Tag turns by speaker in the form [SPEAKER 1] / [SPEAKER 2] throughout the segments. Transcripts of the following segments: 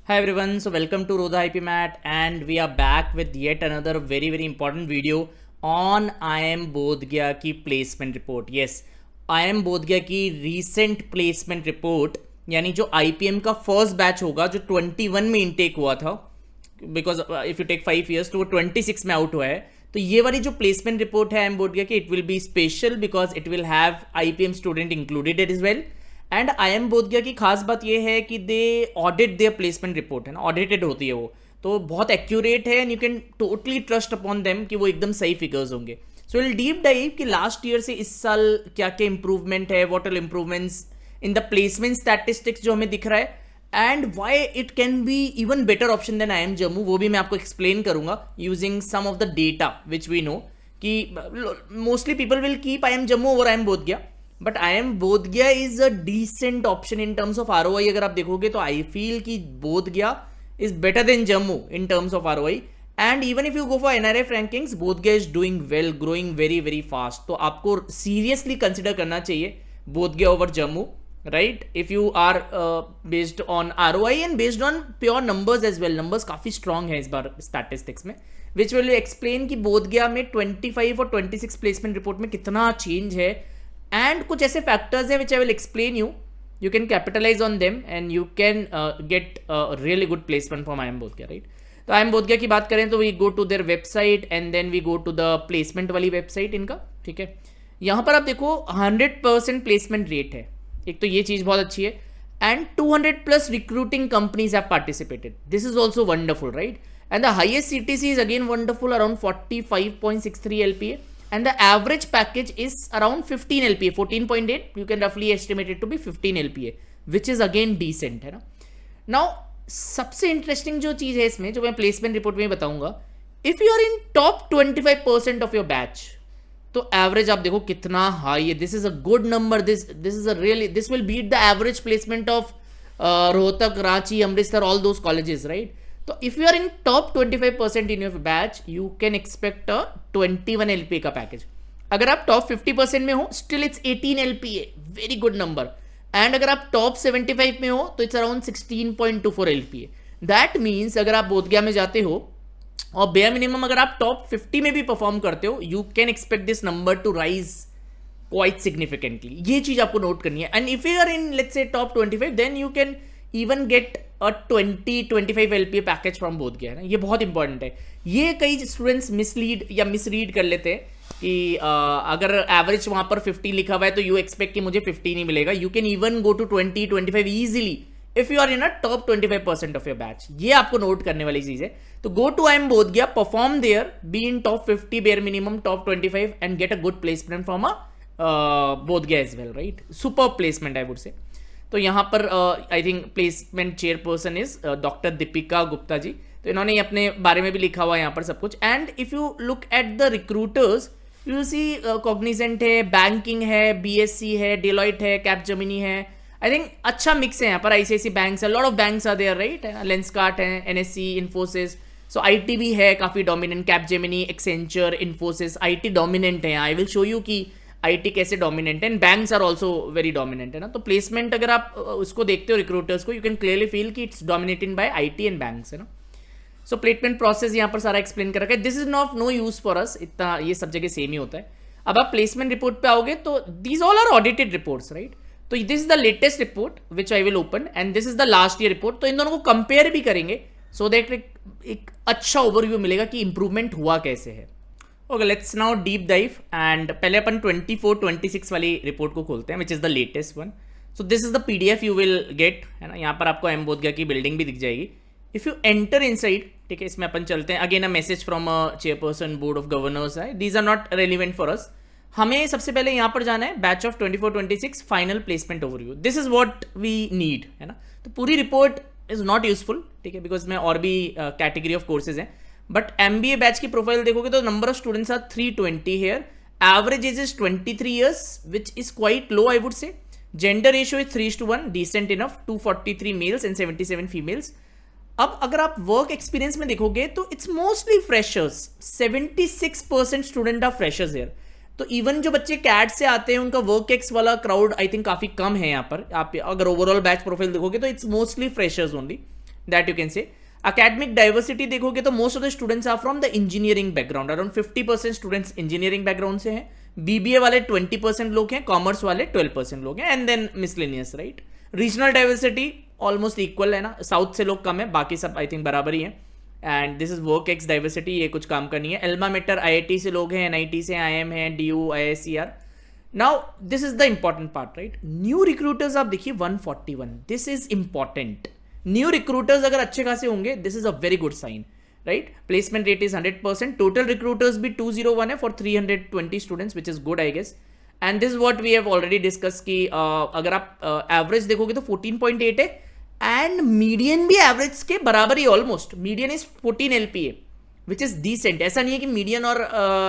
[SPEAKER 1] Hi everyone, so welcome to Rodha IP Mat and we are back with yet another very important video on IIM Bodh Gaya की placement report. Yes, IIM Bodh Gaya की recent placement report यानी जो IPM का first batch होगा जो 21 में intake हुआ था because if you take 5 years तो वो 26 में out हुआ है. तो ये वाली जो placement report है IIM Bodh Gaya की it will be special because it will have IPM student included as well. And IIM Bodh गया की खास बात यह है कि दे ऑडिट देयर प्लेसमेंट रिपोर्ट है ना, ऑडिटेड होती है वो, तो बहुत एक्यूरेट है and you can totally trust upon them कि वो एकदम सही फिगर्स होंगे. सो विल डीप डाइव कि लास्ट ईयर से इस साल क्या क्या इंप्रूवमेंट है, what are improvements in the placement statistics जो हमें दिख रहा है and why it can be even better option than IIM Jammu, वो भी मैं आपको एक्सप्लेन करूंगा using some of the data which we know कि mostly people will keep IIM Jammu और IIM Bodh Gaya. But IIM Bodh Gaya is a decent option in terms of ROI. अगर आप देखोगे तो आई फील कि Bodh Gaya is better than Jammu in terms of ROI. And even if you go for NRF rankings, Bodh Gaya is doing well, growing very fast. तो आपको seriously consider करना चाहिए Bodh Gaya over Jammu, right, if you are based on ROI and based on pure numbers as well. Numbers काफी strong है इस बार statistics में, which will explain कि बोध गया में 25 और 26 प्लेसमेंट रिपोर्ट में कितना चेंज है. एंड कुछ ऐसे फैक्टर्स हैं which I will explain you can capitalise on them and you can get really good placement from IIM Bodh गया, राइट. तो IIM बोध गया की बात करें तो we go to their website and then we go to the placement वाली website इनका, ठीक है. यहाँ पर आप देखो 100% प्लेसमेंट रेट है, एक तो ये चीज़ बहुत अच्छी है. And 200+ recruiting companies have participated, this is also wonderful, right. And the highest CTC is again wonderful, around 45.63 LPA. And the average package is around 15 LPA, 14.8. You can roughly estimate it to be 15 LPA, which is again decent, है ना. Now, सबसे interesting जो चीज़ है इसमें, जो मैं placement report में बताऊंगा, if you are in top 25% of your batch, तो एवरेज आप देखो कितना हाई है. This is a good number. This is a really, this will beat the average placement of Rohtak, Ranchi, Amritsar, all those colleges, right. तो if you are in top 25% in your batch, you can expect a 21 LPA का package. अगर आप top 50% में हो, still it's 18 LPA, very good number. And अगर आप top 75 में हो तो it's around 16.24 LPA. That means अगर आप बोधगया में जाते हो और बेयर मिनिमम अगर आप टॉप 50 में भी परफॉर्म करते हो, you can expect this number to rise quite significantly. ये चीज आपको नोट करनी है. And if you are in let's say top 25, then you can even get a 20-25 LPA package from Bodh Gaya, है ना. ये बहुत इंपॉर्टेंट है. ये कई स्टूडेंट्स मिसलीड या मिसरीड कर लेते हैं कि अगर एवरेज वहां पर 50 लिखा हुआ है तो यू एक्सपेक्ट कि मुझे 50 नहीं मिलेगा. You can even go to 20-25 easily if you are in a top 25% of your batch. ये आपको नोट करने वाली चीज है. तो go to IIM Bodh Gaya, perform there, be in top 50 bare minimum, top 25 and get a good placement from a Bodh Gaya as well, right. Super placement I would say. तो यहाँ पर I think placement chairperson is doctor Deepika Gupta ji. तो इन्होंने अपने बारे में भी लिखा हुआ है यहाँ पर सब कुछ. And if you look at the recruiters, you will see Cognizant है, बैंकिंग है, BSc है, डेलॉइट है, कैपजेमिनी है. आई थिंक अच्छा मिक्स है यहाँ पर. ICICI बैंक्स है, lot of banks are there, right. Lenskart है, NSC, इन्फोसिस. सो IT भी है काफी dominant, Capgemini, Accenture, Infosys. IT dominant है. आई विल शो यू कि IT कैसे डोमिनेंट है. And banks are also very dominant, है ना. तो प्लेसमेंट अगर आप उसको देखते हो रिक्रूटर्स को, यू कैन क्लियरली फील कि it's dominated by IT and banks, है ना. सो प्लेसमेंट प्रोसेस यहाँ पर सारा एक्सप्लेन कर रखा है. This is not know use for us, इतना ये सब जगह सेम ही होता है. अब आप प्लेसमेंट रिपोर्ट पे आओगे तो these all are audited reports, right. तो this is the latest report which I will open and this is the last year report. तो इन दोनों को कंपेयर भी करेंगे सो दैट एक अच्छा ओवरव्यू मिलेगा कि इंप्रूवमेंट हुआ कैसे है. Okay, let's now deep dive. And पहले अपन 24-26 वाली रिपोर्ट को खोलते हैं, which is the latest one. So this is the PDF you will get, है ना. यहाँ पर आपको IIM बोध गया की बिल्डिंग भी दिख जाएगी. इफ यू एंटर इनसाइड, ठीक है, इसमें अपन चलते हैं. Again a message from a chairperson board of governors है. These are not relevant for us. हमें सबसे पहले यहाँ पर जाना है batch of 24-26 final placement overview. This is what we need, है ना. तो पूरी रिपोर्ट इज नॉट यूजफुल, ठीक है, बिकॉज में और भी कैटेगरी ऑफ कोर्सेज हैं. बट MBA बैच की प्रोफाइल देखोगे तो number of students are 320 here. Average age is 23 years, which is quite low I would say. Gender ratio is 3:1, decent enough. 243 males and 77 females. अब अगर आप work experience में देखोगे तो it's mostly freshers. 76% student are freshers here. तो इवन जो बच्चे कैट से आते हैं उनका वर्क एक्स वाला क्राउड आई थिंक काफी कम है यहाँ पर. आप अगर ओवरऑल बैच प्रोफाइल देखोगे तो it's mostly freshers only. That you can say. Academic diversity देखोगे तो most of the students are from the engineering background, around 50% students engineering background से हैं, बीबीए वाले 20% लोग हैं, कॉमर्स वाले 12% लोग हैं, and then miscellaneous, right. Regional diversity almost equal है ना, साउथ से लोग कम है, बाकी सब आई थिंक बराबर ही है। And this is work ex diversity, ये कुछ काम करनी है। एल्मा मेटर IIT से लोग हैं, NIT से, IIM है, DU, IISER। Now this is the important part, right. New recruiters आप देखिए 141, this is important. New recruiters अगर अच्छे खासे होंगे, this is a very good sign, right. Placement rate is 100%, total recruiters भी 201 है for 320 students, which is good I guess. And this what we have already discuss कि अगर आप average देखोगे तो 14.8 है, एंड मीडियन भी एवरेज के बराबर ही almost. Median is 14 LPA, which is decent. ऐसा नहीं है कि मीडियन और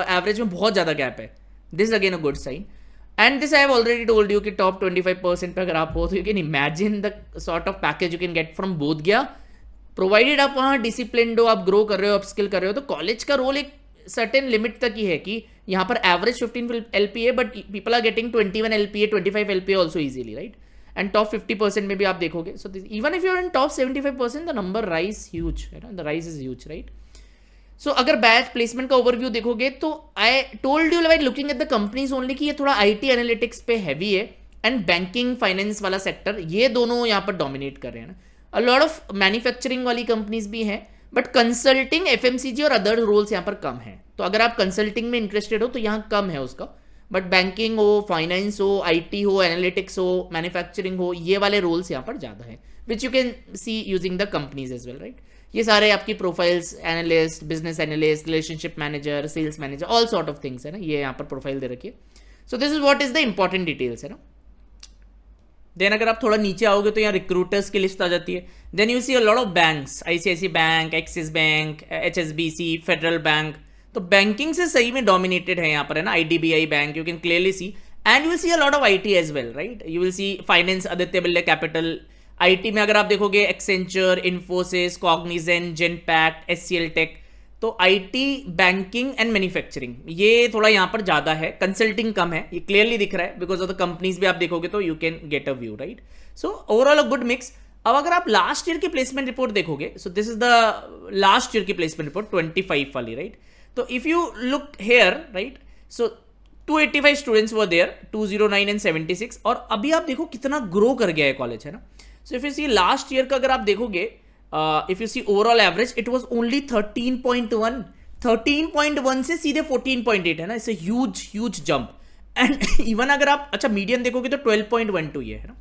[SPEAKER 1] एवरेज में बहुत ज्यादा गैप है, this is again a good sign. And this I have already told you कि टॉप 25% पे अगर आप हो तो you can imagine the sort of package you can get from Bodhgaya, provided आप वहाँ डिसिप्लिन्ड हो, आप ग्रो कर रहे हो, अपस्किल कर रहे हो। तो कॉलेज का रोल एक सर्टेन लिमिट तक ही है कि यहाँ पर average 15 LPA, but people are getting 21 LPA, 25 LPA also easily, right. And top 50% में भी आप देखोगे, so even if you are in top 75%, the number rise huge, है ना, the rise is huge, right. So अगर बैच प्लेसमेंट का overview देखोगे तो I told you by looking at the companies only कि ये थोड़ा IT एनालिटिक्स पे हैवी है, एंड बैंकिंग फाइनेंस वाला सेक्टर, ये दोनों यहाँ पर डोमिनेट कर रहे हैं ना। अ लॉट ऑफ मैन्युफैक्चरिंग वाली कंपनीज भी हैं, बट कंसल्टिंग, FMCG और अदर रोल्स यहाँ पर कम है। तो अगर आप कंसल्टिंग में इंटरेस्टेड हो तो यहाँ कम है उसका, बट बैंकिंग हो, फाइनेंस हो, IT हो, एनालिटिक्स हो, मैन्युफैक्चरिंग हो, ये वाले रोल्स यहाँ पर ज़्यादा है, which you can see using the companies as well, right. ये सारे आपकी profiles, analyst, business analyst, relationship manager, sales manager, all sort of things है ना, ये यहाँ पर प्रोफाइल दे रखी है। So this is what is the important details, है ना। देन अगर आप थोड़ा नीचे आओगे तो यहाँ रिक्रूटर्स की लिस्ट आ जाती है। Then you see a lot of banks, ICICI bank, Axis bank, HSBC, Federal bank. तो बैंकिंग से सही में डोमिनेटेड है यहाँ पर, है ना, IDBI bank, you can clearly see. And you will see a lot of IT as well, right. You will see finance, Aditya Birla Capital. IT में अगर आप देखोगे Accenture, Infosys, Cognizant, Genpact, SCL tech. तो IT, बैंकिंग एंड मैन्युफैक्चरिंग, ये थोड़ा यहाँ पर ज्यादा है, कंसल्टिंग कम है, ये क्लियरली दिख रहा है बिकॉज ऑफ द कंपनीज भी आप देखोगे तो you can get a view, right. So overall a good mix. अब अगर आप लास्ट ईयर की प्लेसमेंट रिपोर्ट देखोगे, so this is the last year की प्लेसमेंट रिपोर्ट 25 वाली, राइट। तो if you look here, right, so 285 students were there, 209 and 76, और अभी आप देखो कितना ग्रो कर गया है कॉलेज, है ना। So if you see last year का अगर आप देखोगे, if you see overall average, it was only 13.1, 13.1 से सीधे 14.8, है ना, it's a huge jump. And even अगर आप अच्छा मीडियन देखोगे तो 12.12 ये है ना,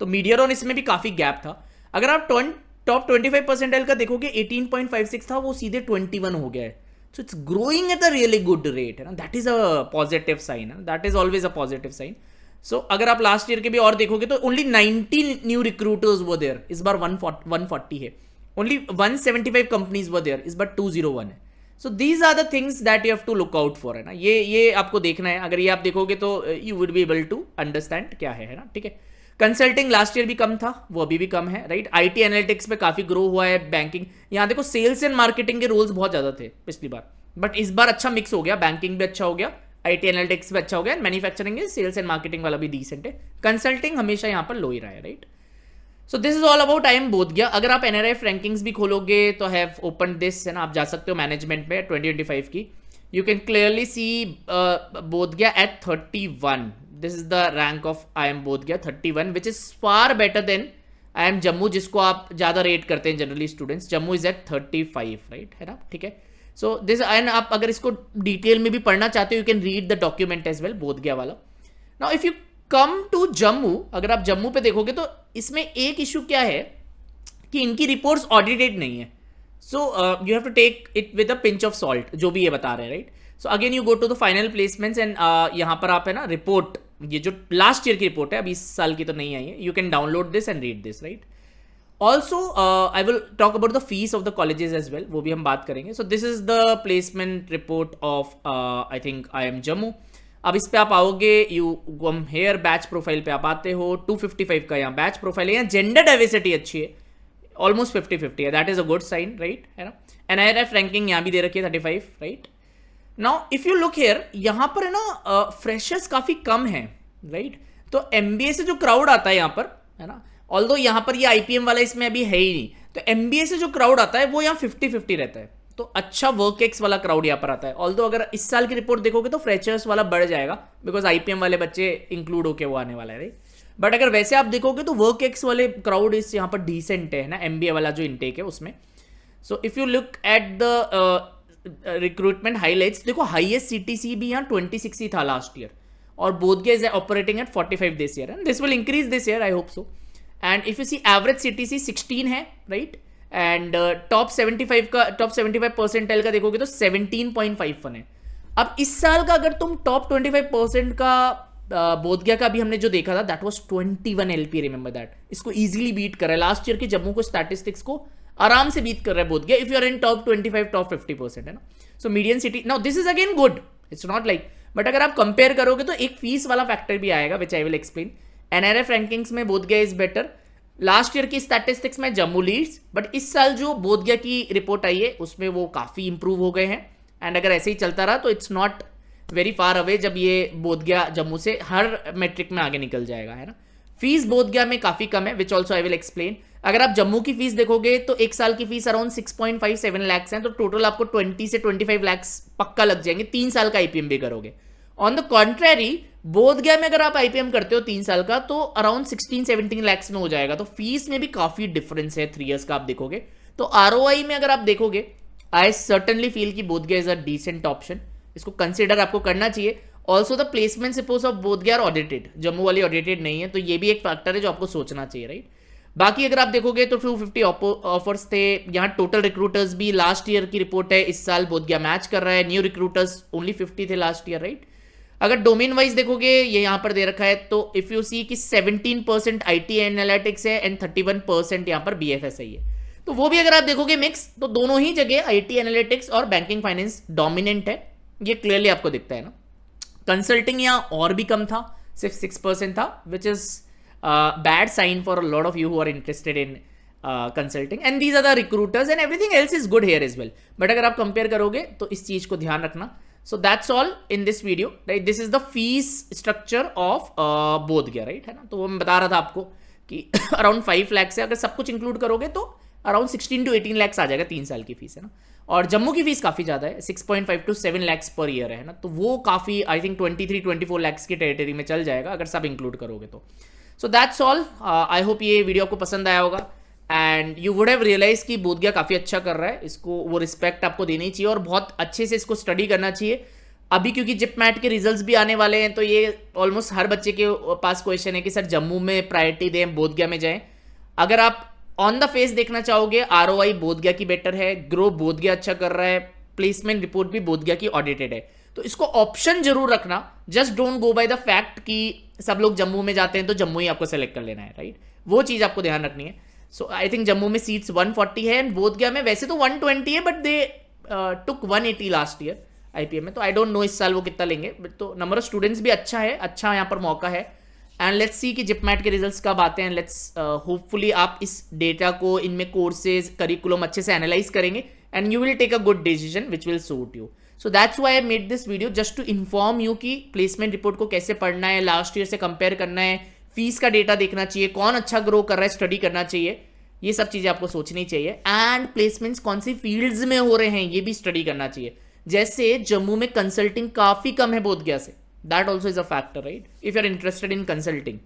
[SPEAKER 1] तो मीडियन और इसमें भी काफी गैप था। अगर आप टॉप 25 परसेंटाइल का देखोगे 18.56 था, वो सीधे 21 हो गया है। So it's growing at a really good rate, है ना, that is a positive sign, है, that is always a positive sign. So अगर आप लास्ट ईयर के भी और देखोगे तो only 90 new recruiters were there, इस बार 140 है। ओनली 175 कंपनीज वर देयर, इस बार 201 है। So these are the things that you have to look out for, है ना, ये आपको देखना है। अगर ये आप देखोगे तो you would be able to understand क्या है ना, ठीक है। कंसल्टिंग लास्ट ईयर भी कम था, वो अभी भी कम है, राइट। IT एनालिटिक्स में काफी ग्रो हुआ है। बैंकिंग, यहाँ देखो सेल्स एंड मार्केटिंग के रोल्स बहुत ज्यादा थे पिछली बार, बट इस बार अच्छा मिक्स हो गया, बैंकिंग भी अच्छा हो गया, IT एनालिटिक्स भी अच्छा हो गया, मैन्युफैक्चरिंग सेल्स एंड मार्केटिंग वाला भी डिसेंट है। कंसल्टिंग हमेशा यहाँ पर लो ही रहा है, right. So this is all about IIM Bodhgaya. अगर आप NRF रैंकिंग्स भी खोलोगे तो हैव ओपन दिस, है ना, आप जा सकते हो मैनेजमेंट में 2025 की। You can clearly see Bodhgaya at 31, this is the rank of IIM Bodhgaya 31, which is far better than IIM Jammu, जिसको आप ज्यादा रेट करते हैं generally students. Jammu is at 35, right, है ना, ठीक है। सो दिस, एंड आप अगर इसको डिटेल में भी पढ़ना चाहते हो, you can read the document as well, Bodhgaya वाला। Now if you come to Jammu, अगर आप जम्मू पे देखोगे तो इसमें एक इशू क्या है कि इनकी रिपोर्ट्स ऑडिटेड नहीं है। So you have to take it with a pinch of salt, जो भी ये बता रहे हैं, right. So again you go to the final placements, एंड यहाँ पर आप, है ना, रिपोर्ट, ये जो लास्ट ईयर की रिपोर्ट है, अभी इस साल की तो नहीं आई है, you can download this and read this, right. Also I will talk about the fees of the colleges as well, वो भी हम बात करेंगे। So this is the placement report of I think IIM Jammu. अब इस पे आप आओगे, you come here, batch profile पे आप आते हो, 255 का यहाँ बैच प्रोफाइल है। यहाँ जेंडर डाइवर्सिटी अच्छी है, ऑलमोस्ट 50-50 है, that is a good sign, right, है ना। NIRF रैंकिंग यहाँ भी दे रखी है 35, right. Now if you look hair, यहाँ पर है ना फ्रेशर्स काफी कम है, राइट। तो MBA से जो क्राउड आता है यहाँ पर, है ना, ऑल्दो यहाँ पर ये IPM वाला इसमें अभी है ही नहीं, तो एमबीए से जो क्राउड आता है वो यहाँ 50-50 रहता है, तो अच्छा वर्क एक्स वाला क्राउड यहाँ पर आता है। ऑल्दो अगर इस साल की रिपोर्ट देखोगे तो फ्रेशर्स वाला बढ़ जाएगा, बिकॉज आईपीएम वाले बच्चे इंक्लूड होके वो आने वाला है, राइट। बट अगर वैसे आप देखोगे तो वर्क एक्स वाले क्राउड इस यहाँ पर डिसेंट है ना, एमबीए वाला जो इनटेक है उसमें। So if you look at the recruitment highlights, देखो हाईएस्ट सीटीसी भी यहाँ 26 ही था लास्ट ईयर, और Bodh Gaya is operating at 45 this year, and this will increase this year, I hope so. And if you see average CTC 16 है, right, and top 75 percentile का देखोगे तो 17.51 है। अब इस साल का अगर तुम टॉप 25% का बोधगया का भी हमने जो देखा था, that was 21 LP, remember that. इसको इजीली बीट कर रहा है, लास्ट ईयर के जम्मू को स्टैटिस्टिक्स को आराम से बीट कर रहा है Bodh Gaya, if you are in top 25 top 50%, है ना। So median CTC, now this is again good, it's not like, but अगर आप कंपेयर करोगे तो एक फीस वाला फैक्टर भी आएगा, which I will explain. NRF rankings में Bodhgaya is better, last year की स्टैटिस्टिक्स में जम्मू लीड्स, बट इस साल जो बोधगया की रिपोर्ट आई है उसमें वो काफी इंप्रूव हो गए हैं, एंड अगर ऐसे ही चलता रहा तो it's not very far away जब ये बोधगया जम्मू से हर मेट्रिक में आगे निकल जाएगा, है ना। फीस बोधगया में काफी कम है, which also I will explain. अगर आप जम्मू की फीस देखोगे तो एक साल की फीस अराउंड 6.57 लाख है, तो टोटल आपको 20 से 25 लाख पक्का लग जाएंगे, 3 साल का आईपीएम भी करोगे। ऑन द कॉन्ट्रेरी बोधगया में अगर आप आईपीएम करते हो 3 साल का तो अराउंड 16-17 लाख में हो जाएगा, तो फीस में भी काफी डिफरेंस है 3 इयर्स का आप देखोगे। तो आरओआई में अगर आप देखोगे, आई सर्टनली फील कि Bodh Gaya is a decent option, इसको कंसिडर आपको करना चाहिए। Also the placement reports of Bodh Gaya are audited, Jammu वाली ऑडिटेड नहीं है, तो ये भी एक फैक्टर है जो आपको सोचना चाहिए, राइट। बाकी अगर आप देखोगे तो 250 ऑफर्स थे यहाँ, टोटल रिक्रूटर्स भी लास्ट ईयर की रिपोर्ट है, इस साल बोधगया मैच कर रहा है, न्यू रिक्रूटर्स ओनली 50 थे लास्ट ईयर, राइट। अगर डोमेन वाइज देखोगे ये यहाँ पर दे रखा है, तो इफ यू सी कि 17% आईटी एनालिटिक्स है एंड 31% यहाँ पर बीएफएसआई है, तो वो भी अगर आप देखोगे मिक्स, तो दोनों ही जगह आईटी एनालिटिक्स और बैंकिंग फाइनेंस डोमिनेंट है, ये क्लियरली आपको दिखता है ना। कंसल्टिंग यहाँ और भी कम था, सिर्फ 6% था, which is bad sign for a lot of you who are interested in consulting, and these are the recruiters and everything else is good here as well. But अगर आप कंपेयर करोगे तो इस चीज को ध्यान रखना। So that's all in this video, right? This is the fees structure of Bodhgaya, right, है ना। तो वो मैं बता रहा था आपको कि अराउंड 5 लाख से अगर सब कुछ इंक्लूड करोगे तो अराउंड 16 to 18 लाख आ जाएगा 3 साल की फीस, है ना। और जम्मू की फीस काफी ज्यादा है, 6.5 to 7 लाख पर ईयर है ना, तो वो काफी आई थिंक 23-24 लाख की टेरिटरी में चल जाएगा अगर सब इंक्लूड करोगे तो। So that's all, I hope ये वीडियो आपको पसंद आया होगा, and you would have realize कि बोधगया काफी अच्छा कर रहा है, इसको वो रिस्पेक्ट आपको देनी चाहिए और बहुत अच्छे से इसको स्टडी करना चाहिए अभी, क्योंकि जिप मैट के रिजल्ट्स भी आने वाले हैं, तो ये ऑलमोस्ट हर बच्चे के पास क्वेश्चन है कि सर जम्मू में प्रायोरिटी दें, बोधगया में जाएं। अगर आप ऑन द फेस देखना चाहोगे, आरओआई बोधगया की बेटर है, ग्रो बोधगया अच्छा कर रहा है, प्लेसमेंट रिपोर्ट भी बोधगया की ऑडिटेड है, तो इसको ऑप्शन जरूर रखना। Just don't go by the fact कि सब लोग जम्मू में जाते हैं तो जम्मू ही आपको सेलेक्ट कर लेना है, राइट, वो चीज आपको ध्यान रखनी है। सो आई थिंक जम्मू में सीट्स 140 है एंड बोधगया में वैसे तो 120 है, but they took 180 last year IPM में, तो आई डोंट नो इस साल वो कितना लेंगे, तो नंबर ऑफ स्टूडेंट्स भी अच्छा है, अच्छा यहाँ पर मौका है। एंड लेट्स सी कि जिपमैट के रिजल्ट्स कब आते हैं, लेट्स होपफुली आप इस डेटा को, इनमें कोर्सेज करिकुलम अच्छे से एनालाइज करेंगे and you will take a good decision which will suit you. So that's why I made this video, just to inform you कि प्लेसमेंट रिपोर्ट को कैसे पढ़ना है, लास्ट ईयर से कंपेयर करना है, फीस का डेटा देखना चाहिए, कौन अच्छा ग्रो कर रहा है स्टडी करना चाहिए, ये सब चीजें आपको सोचनी चाहिए। एंड प्लेसमेंट्स कौन सी फील्ड्स में हो रहे हैं ये भी स्टडी करना चाहिए। जैसे जम्मू में कंसल्टिंग काफी कम है बोधगया से, that also is a factor, right, if you are interested in consulting,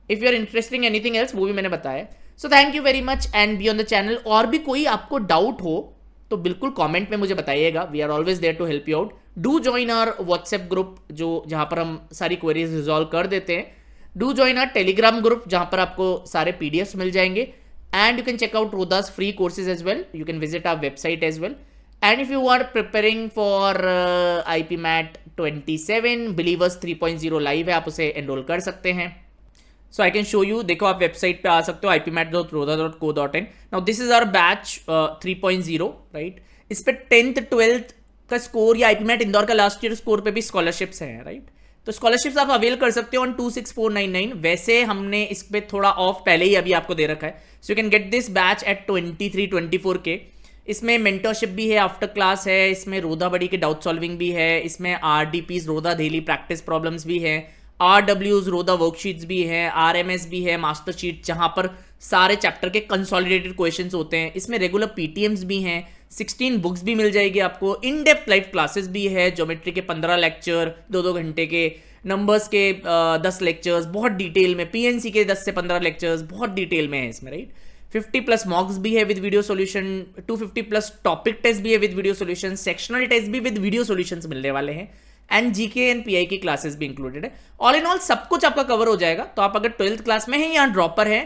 [SPEAKER 1] if you are interested in anything else, वो भी मैंने बताया। So thank you very much and be on the channel. और भी कोई आपको डाउट हो तो बिल्कुल कमेंट में मुझे बताइएगा, we are always there to help you out. Do join our WhatsApp group, जो जहां पर हम सारी क्वेरीज रिजॉल्व कर देते हैं। Do join our Telegram group, जहां पर आपको सारे पीडीएफ्स मिल जाएंगे, and you can check out Rodha's free courses as well. You can visit our website as well. And if you are preparing for IPMAT 27 Believers 3.0 live है, आप उसे enroll कर सकते हैं। So I can show you, देखो आप website पे आ सकते हो ipmat.rodha.co.in। Now this is our batch 3.0, right? इस पे 10th 12th का स्कोर या IPMAT इंदौर का लास्ट ईयर स्कोर पे भी स्कॉलरशिप्स हैं, राइट। तो स्कॉलरशिप्स आप अवेल कर सकते हो ऑन 26499। वैसे हमने इस पे थोड़ा ऑफ पहले ही अभी आपको दे रखा है, so you can get this batch at 23-24K। इसमें मेंटरशिप भी है, आफ्टर क्लास है, इसमें रोधा बड़ी के डाउट सॉल्विंग भी है, इसमें RDPs रोधा डेली प्रैक्टिस प्रॉब्लम्स भी है, RWs रोधा वर्कशीट्स भी है, RMS भी है, मास्टर शीट जहां पर सारे चैप्टर के कंसोलिडेटेड क्वेश्चंस होते हैं, इसमें रेगुलर पीटीएम्स भी हैं, 16 बुक्स भी मिल जाएगी आपको, इन डेप्थ लाइव क्लासेस भी है, ज्योमेट्री के 15 लेक्चर 2-2 घंटे के, नंबर्स के 10 लेक्चर्स बहुत डिटेल में, पीएनसी के 10 से 15 लेक्चर्स बहुत डिटेल में है इसमें, राइट। 50 प्लस मॉक्स भी है with video solution, 250 plus topic test भी है with video solution, sectional test भी विद वीडियो सॉल्यूशंस मिलने वाले हैं, एंड जीके एंड पीआई की क्लासेस भी इंक्लूडेड है। ऑल इन ऑल सब कुछ आपका कवर हो जाएगा। तो आप अगर 12th क्लास में हैं या ड्रॉपर हैं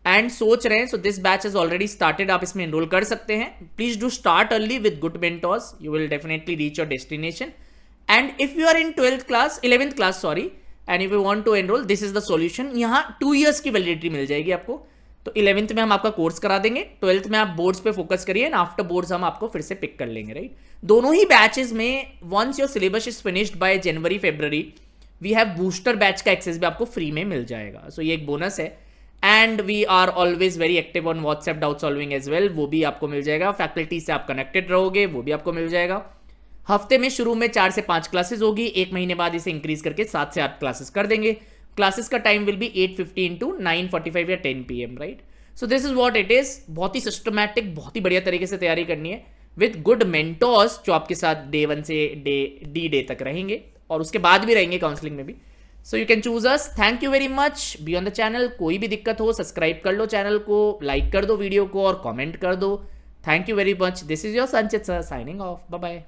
[SPEAKER 1] एंड सोच रहे हैं, so this batch is already started, आप इसमें एनरोल कर सकते हैं। Please do start early with good mentors, you will definitely reach your destination. And if you are in 11th class sorry, and if you want to enrol, this is the solution. यहाँ 2 years की validity मिल जाएगी आपको। तो 11th में हम आपका course करा देंगे, 12th में आप बोर्ड्स पे फोकस करिए, एंड आफ्टर बोर्ड्स हम आपको फिर से पिक कर लेंगे, राइट। दोनों ही बैचेस में once your syllabus is finished by जनवरी फरवरी, वी हैव बूस्टर बैच का एक्सेस भी आपको फ्री में मिल जाएगा। सो ये एक बोनस है। And we are always very active on WhatsApp doubt solving as well, वो भी आपको मिल जाएगा। फैकल्टी से आप कनेक्टेड रहोगे, वो भी आपको मिल जाएगा। हफ्ते में शुरू में 4 से 5 क्लासेस होगी, 1 महीने बाद इसे इंक्रीज करके 7 से 8 क्लासेस कर देंगे। क्लासेस का टाइम विल बी 8:15 to 9:45 या 10 PM, right. So this is what it is. बहुत ही सिस्टमैटिक, बहुत ही बढ़िया तरीके से तैयारी करनी है विद गुड मेंटोर्स, जो आपके साथ डे 1 से डे तक रहेंगे, और उसके बाद भी रहेंगे काउंसलिंग में भी। सो you can choose us. Thank you very much. B on the channel. कोई भी दिक्कत हो, सब्सक्राइब कर लो चैनल को, लाइक कर दो वीडियो को, और कॉमेंट कर दो। Thank you very much. This is your Sanchit sir signing off. Bye bye.